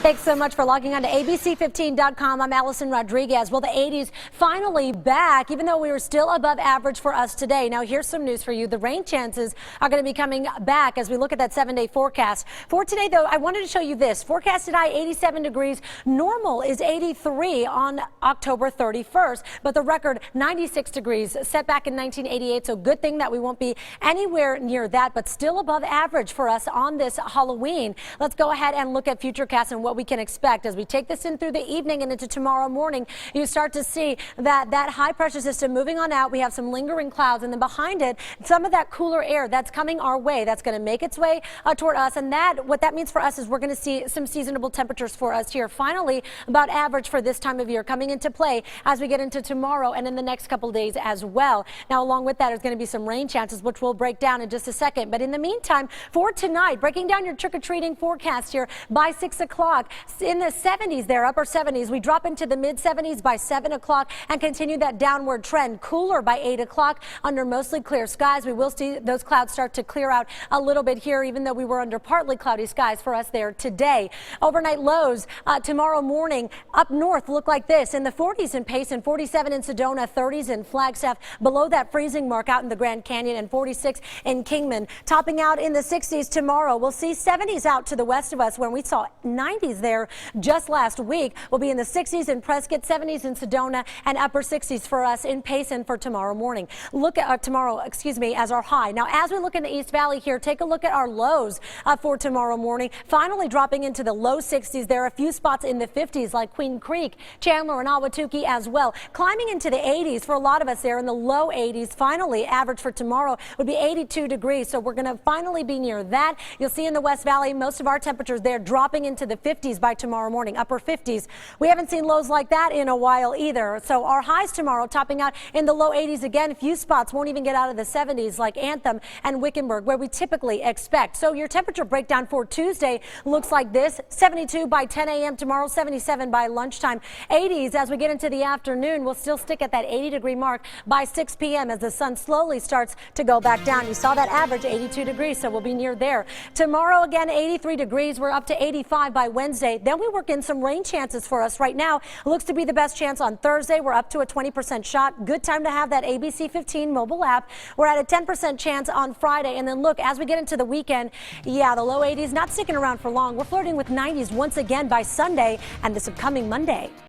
Thanks so much for logging on to ABC15.com. I'm Allison Rodriguez. Well, the 80s finally back, even though we were still above average for us today. Now, here's some news for you. The rain chances are going to be coming back as we look at that 7-day forecast. For today, though, I wanted to show you this. Forecasted high 87 degrees. Normal is 83 on October 31st, but the record 96 degrees set back in 1988. So good thing that we won't be anywhere near that, but still above average for us on this Halloween. Let's go ahead and look at Futurecast and what we can expect as we take this in through the evening and into tomorrow morning. You start to see that high pressure system moving on out. We have some lingering clouds, and then behind it, some of that cooler air that's coming our way. That's going to make its way toward us, and what that means for us is we're going to see some seasonable temperatures for us here. Finally, about average for this time of year coming into play as we get into tomorrow and in the next couple days as well. Now, along with that, there's going to be some rain chances, which we'll break down in just a second. But in the meantime, for tonight, breaking down your trick-or-treating forecast here by 6 o'clock. In the 70s there, upper 70s. We drop into the mid 70s by 7 o'clock and continue that downward trend. Cooler by 8 o'clock under mostly clear skies. We will see those clouds start to clear out a little bit here, even though we were under partly cloudy skies for us there today. Overnight lows tomorrow morning up north look like this. In the 40s in Payson, 47 in Sedona, 30s in Flagstaff, below that freezing mark out in the Grand Canyon, and 46 in Kingman. Topping out in the 60s tomorrow. We'll see 70s out to the west of us when we saw 90s there just last week. We'll be in the 60s in Prescott, 70s in Sedona, and upper 60s for us in Payson for tomorrow morning. Look at tomorrow, as our high. Now, as we look in the East Valley here, take a look at our lows for tomorrow morning. Finally dropping into the low 60s. There are a few spots in the 50s like Queen Creek, Chandler, and Ahwatukee as well. Climbing into the 80s for a lot of us there in the low 80s. Finally, average for tomorrow would be 82 degrees. So we're going to finally be near that. You'll see in the West Valley, most of our temperatures there dropping into the 50s by tomorrow morning, upper 50s. We haven't seen lows like that in a while either. So our highs tomorrow topping out in the low 80s again. A few spots won't even get out of the 70s like Anthem and Wickenburg, where we typically expect. So your temperature breakdown for Tuesday looks like this. 72 by 10 a.m. tomorrow, 77 by lunchtime. 80s as we get into the afternoon. We'll still stick at that 80-degree mark by 6 p.m. as the sun slowly starts to go back down. You saw that average 82 degrees, so we'll be near there. Tomorrow again, 83 degrees. We're up to 85 by Wednesday. Then we work in some rain chances for us right now. Looks to be the best chance on Thursday. We're up to a 20% shot. Good time to have that ABC 15 mobile app. We're at a 10% chance on Friday. And then look, as we get into the weekend, yeah, the low 80s not sticking around for long. We're flirting with 90s once again by Sunday and this upcoming Monday.